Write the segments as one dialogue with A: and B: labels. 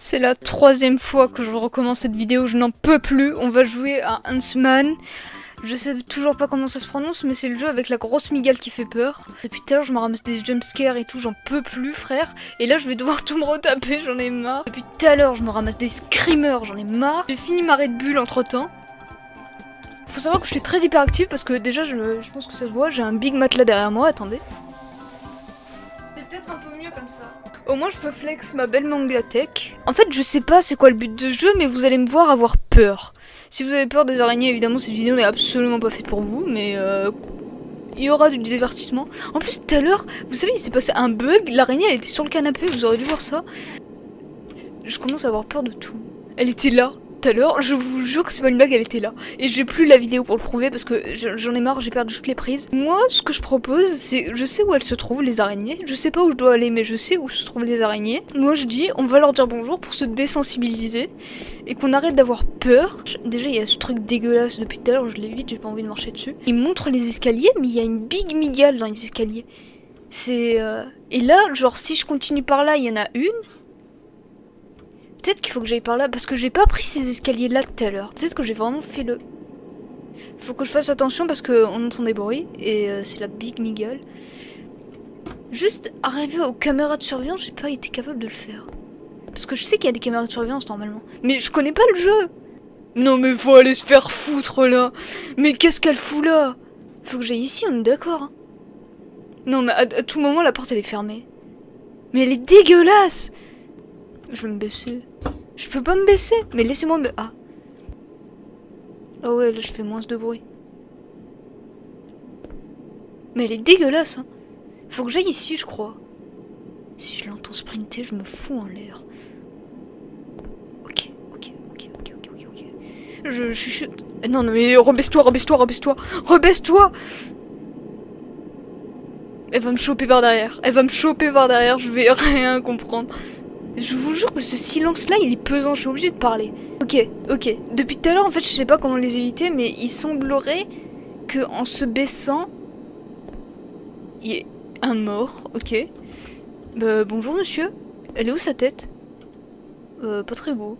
A: C'est la troisième fois que je recommence cette vidéo, je n'en peux plus. On va jouer à Huntsman. Je sais toujours pas comment ça se prononce, mais c'est le jeu avec la grosse migale qui fait peur. Depuis tout à l'heure, je me ramasse des jumpscares et tout, j'en peux plus, frère. Et là, je vais devoir tout me retaper, j'en ai marre. Depuis tout à l'heure, je me ramasse des screamers, j'en ai marre. J'ai fini ma Red Bull entre temps. Faut savoir que je suis très hyperactive parce que déjà, je pense que ça se voit, j'ai un big matelas derrière moi, attendez. C'est peut-être un peu mieux comme ça. Au moins, je peux flex ma belle mangatech. En fait, je sais pas c'est quoi le but de jeu, mais vous allez me voir avoir peur. Si vous avez peur des araignées, évidemment, cette vidéo n'est absolument pas faite pour vous, mais il y aura du divertissement. En plus, tout à l'heure, vous savez, il s'est passé un bug, l'araignée, elle était sur le canapé, vous aurez dû voir ça. Je commence à avoir peur de tout. Elle était là, tout à l'heure, je vous jure que c'est pas une blague, elle était là. Et j'ai plus la vidéo pour le prouver parce que j'en ai marre, j'ai perdu toutes les prises. Moi, ce que je propose, c'est, je sais où elles se trouvent, les araignées. Je sais pas où je dois aller, mais je sais où se trouvent les araignées. Moi, je dis, on va leur dire bonjour pour se désensibiliser et qu'on arrête d'avoir peur. Déjà, il y a ce truc dégueulasse depuis tout à l'heure, je l'évite, j'ai pas envie de marcher dessus. Il montre les escaliers, mais il y a une big migale dans les escaliers. C'est... Et là, genre, si je continue par là, il y en a une. Peut-être qu'il faut que j'aille par là, parce que j'ai pas pris ces escaliers-là tout à l'heure. Peut-être que j'ai vraiment fait le... Faut que je fasse attention parce qu'on entend des bruits, et c'est la big migale. Juste arriver aux caméras de surveillance, j'ai pas été capable de le faire. Parce que je sais qu'il y a des caméras de surveillance normalement. Mais je connais pas le jeu. Non mais faut aller se faire foutre là. Mais qu'est-ce qu'elle fout là? Faut que j'aille ici, on est d'accord. Hein. Non mais à tout moment la porte elle est fermée. Mais elle est dégueulasse. Je vais me baisser. Je peux pas me baisser. Mais laissez-moi me... Ah. Ah ouais, là je fais moins de bruit. Mais elle est dégueulasse, hein. Faut que j'aille ici, je crois. Si je l'entends sprinter, je me fous en l'air. Ok. Je chuchote. Non, non, mais rebaisse-toi. Rebaisse-toi. Elle va me choper par derrière. Je vais rien comprendre. Je vous jure que ce silence-là, il est pesant, je suis obligée de parler. Ok. Depuis tout à l'heure, en fait, je sais pas comment les éviter, mais il semblerait que en se baissant, il y ait un mort, ok. Bah, bonjour monsieur. Elle est où sa tête? Pas très beau.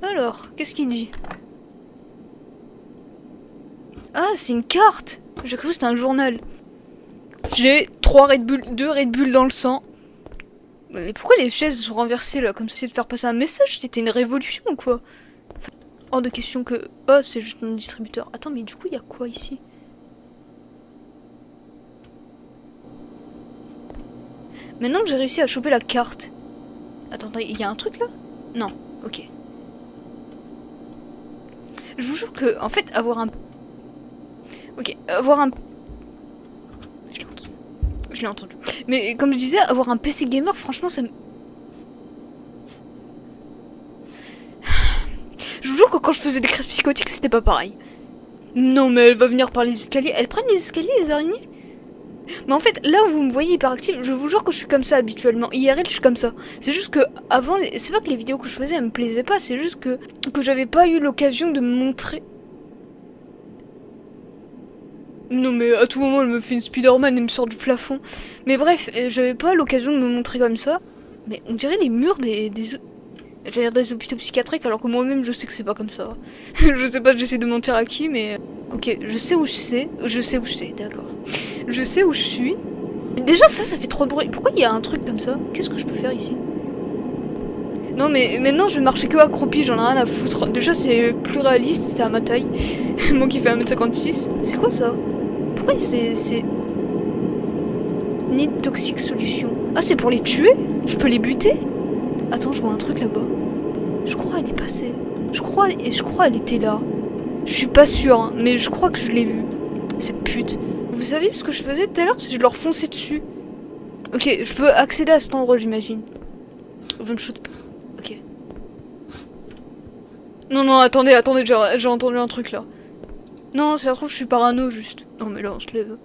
A: Alors, qu'est-ce qu'il dit? Ah, c'est une carte. J'ai cru que c'était un journal. J'ai 3 Red Bull, 2 Red Bull dans le sang. Mais pourquoi les chaises sont renversées là, comme si de faire passer un message? C'était une révolution ou quoi? Enfin, hors de question que... Oh, c'est juste mon distributeur. Attends, mais du coup, il y a quoi ici? Maintenant que j'ai réussi à choper la carte... Attends, il y a un truc là? Non, ok. Je vous jure que, en fait, avoir un... Ok, avoir un... Je l'ai entendu. Mais comme je disais, avoir un PC gamer, franchement, ça me... Je vous jure que quand je faisais des crises psychotiques, c'était pas pareil. Non, mais elle va venir par les escaliers. Elles prennent les escaliers, les araignées? Mais en fait, là où vous me voyez hyperactive, je vous jure que je suis comme ça habituellement. IRL, je suis comme ça. C'est juste que avant, c'est pas que les vidéos que je faisais, elles me plaisaient pas. C'est juste que j'avais pas eu l'occasion de me montrer. Non mais à tout moment elle me fait une Spider-Man et me sort du plafond. Mais bref, j'avais pas l'occasion de me montrer comme ça. Mais on dirait les murs j'allais dire des hôpitaux psychiatriques alors que moi-même je sais que c'est pas comme ça. Je sais pas, j'essaie de mentir à qui mais... Ok, je sais où je sais, d'accord. Je sais où je suis. Déjà ça fait trop de bruit. Pourquoi il y a un truc comme ça? Qu'est-ce que je peux faire ici? Non mais maintenant je vais marcher que accroupi, j'en ai rien à foutre. Déjà c'est plus réaliste, c'est à ma taille. Moi qui fais 1m56. C'est quoi ça? Pourquoi c'est... Need toxic solution. Ah c'est pour les tuer? Je peux les buter? Attends, je vois un truc là-bas. Je crois elle est passée. Je crois elle était là. Je suis pas sûre, hein, mais je crois que je l'ai vue. Cette pute. Vous savez ce que je faisais tout à l'heure? C'est que je leur fonçais dessus. Ok, je peux accéder à cet endroit j'imagine. One shot. Ok. Non, attendez, j'ai entendu un truc là. Non, ça se trouve, je suis parano juste. Non, mais là, on se lève.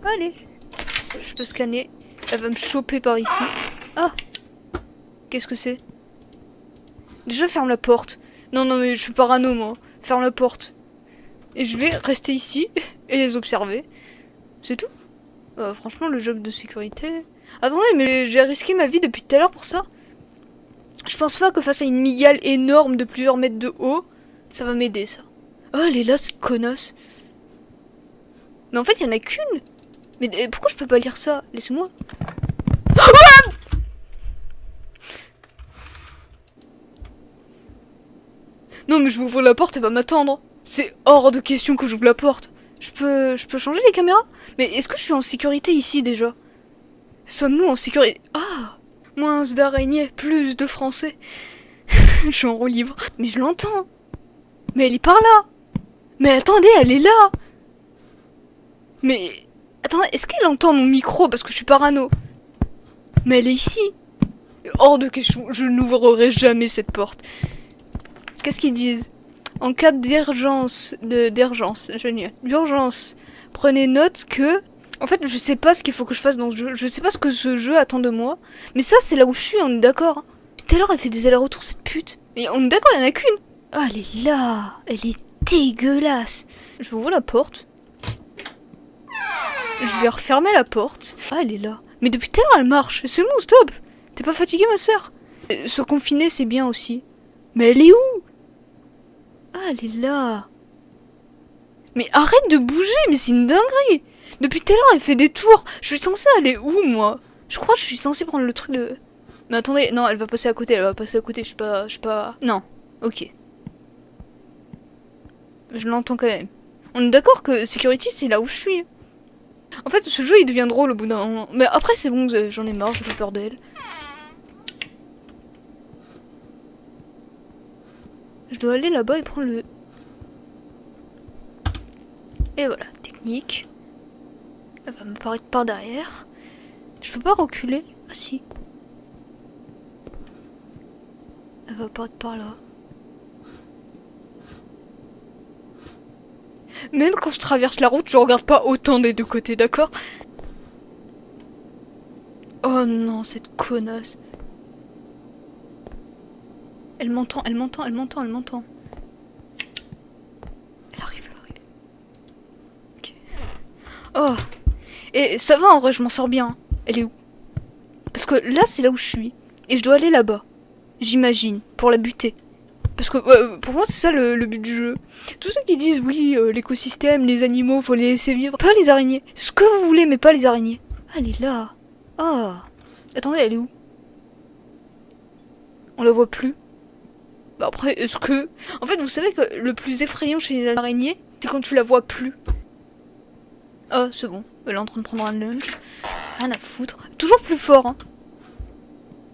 A: Allez. Je peux scanner. Elle va me choper par ici. Ah. Qu'est-ce que c'est? Déjà, ferme la porte. Non, mais je suis parano, moi. Ferme la porte. Et je vais rester ici et les observer. C'est tout. Franchement, le job de sécurité... Attendez, mais j'ai risqué ma vie depuis tout à l'heure pour ça. Je pense pas que face à une migale énorme de plusieurs mètres de haut, ça va m'aider ça. Oh, elle est là, cette connasse. Mais en fait, il y en a qu'une. Mais pourquoi je peux pas lire ça? Laisse-moi. Non, mais je vais ouvrir la porte, elle va m'attendre. C'est hors de question que j'ouvre la porte. Je peux changer les caméras? Mais est-ce que je suis en sécurité ici déjà? Sommes-nous en sécurité? Ah! Moins d'araignées, plus de français. Je suis en roue libre. Mais je l'entends. Mais elle est par là. Mais attendez, elle est là. Mais attendez, est-ce qu'elle entend mon micro parce que je suis parano? Mais elle est ici. Hors de question, je n'ouvrirai jamais cette porte. Qu'est-ce qu'ils disent? En cas d'urgence, génial. D'urgence, prenez note que... En fait, je sais pas ce qu'il faut que je fasse dans ce jeu. Je sais pas ce que ce jeu attend de moi. Mais ça, c'est là où je suis, on est d'accord. Tout à l'heure, elle fait des allers-retours, cette pute. Et on est d'accord, il y en a qu'une. Ah, elle est là. Elle est dégueulasse. Je vais ouvrir la porte. Je vais refermer la porte. Ah, elle est là. Mais depuis tout à l'heure, elle marche. C'est bon, stop. T'es pas fatiguée, ma soeur? Se confiner, c'est bien aussi. Mais elle est où? Ah, elle est là. Mais arrête de bouger, mais c'est une dinguerie. Depuis tout à l'heure, elle fait des tours. Je suis censée aller où, moi? Je crois que je suis censée prendre le truc de... Mais attendez, non, elle va passer à côté, je suis pas... Non, ok. Je l'entends quand même. On est d'accord que Security, c'est là où je suis. En fait, ce jeu, il devient drôle au bout d'un moment. Mais après, c'est bon, j'en ai marre, j'ai pas peur d'elle. Je dois aller là-bas et prendre le... Et voilà, technique. Elle va m'apparaître par derrière. Je peux pas reculer? Ah si. Elle va apparaître par là. Même quand je traverse la route, je regarde pas autant des deux côtés, d'accord? Oh non, cette connasse. Elle m'entend, elle m'entend, elle m'entend, elle m'entend. Elle arrive, elle arrive. Ok. Oh. Et ça va en vrai, je m'en sors bien. Elle est où? Parce que là, c'est là où je suis. Et je dois aller là-bas. J'imagine. Pour la buter. Parce que pour moi, c'est ça le but du jeu. Tous ceux qui disent oui, l'écosystème, les animaux, faut les laisser vivre. Pas les araignées. Ce que vous voulez, mais pas les araignées. Ah, elle est là. Ah. Attendez, elle est où? On la voit plus. Bah après, est-ce que... En fait, vous savez que le plus effrayant chez les araignées, c'est quand tu la vois plus. Ah, c'est bon. Elle est en train de prendre un lunch. Rien à foutre. Toujours plus fort, hein.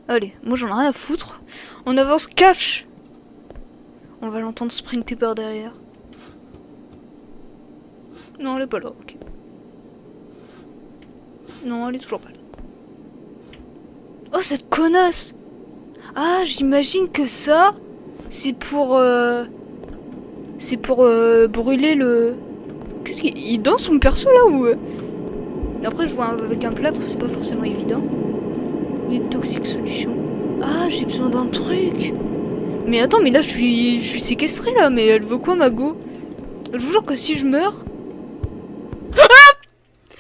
A: Allez, moi j'en ai rien à foutre. On avance cash. On va l'entendre sprinter par derrière. Non, elle est pas là, ok. Non, elle est toujours pas là. Oh, cette connasse! Ah, j'imagine que ça, c'est pour... brûler le... Qu'est-ce qu'il danse son perso là ou... Après, je vois avec un plâtre, c'est pas forcément évident. Les toxiques solutions. Ah, j'ai besoin d'un truc. Mais attends, mais là, je suis séquestrée là, mais elle veut quoi, ma go? Je vous jure que si je meurs... Ah,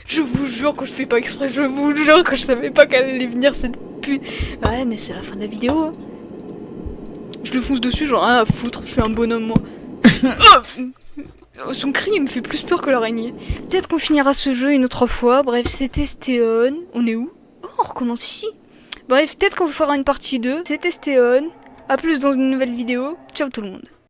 A: je vous jure que je fais pas exprès, je vous jure que je savais pas qu'elle allait venir cette pute. Ouais, mais c'est la fin de la vidéo. Hein. Je le fonce dessus, j'en ai rien à foutre, je suis un bonhomme, moi. Son cri, il me fait plus peur que l'araignée. Peut-être qu'on finira ce jeu une autre fois. Bref, c'était Stéon. On est où? Oh, on recommence ici. Bref, peut-être qu'on fera une partie 2. C'était Stéon. A plus dans une nouvelle vidéo. Ciao tout le monde.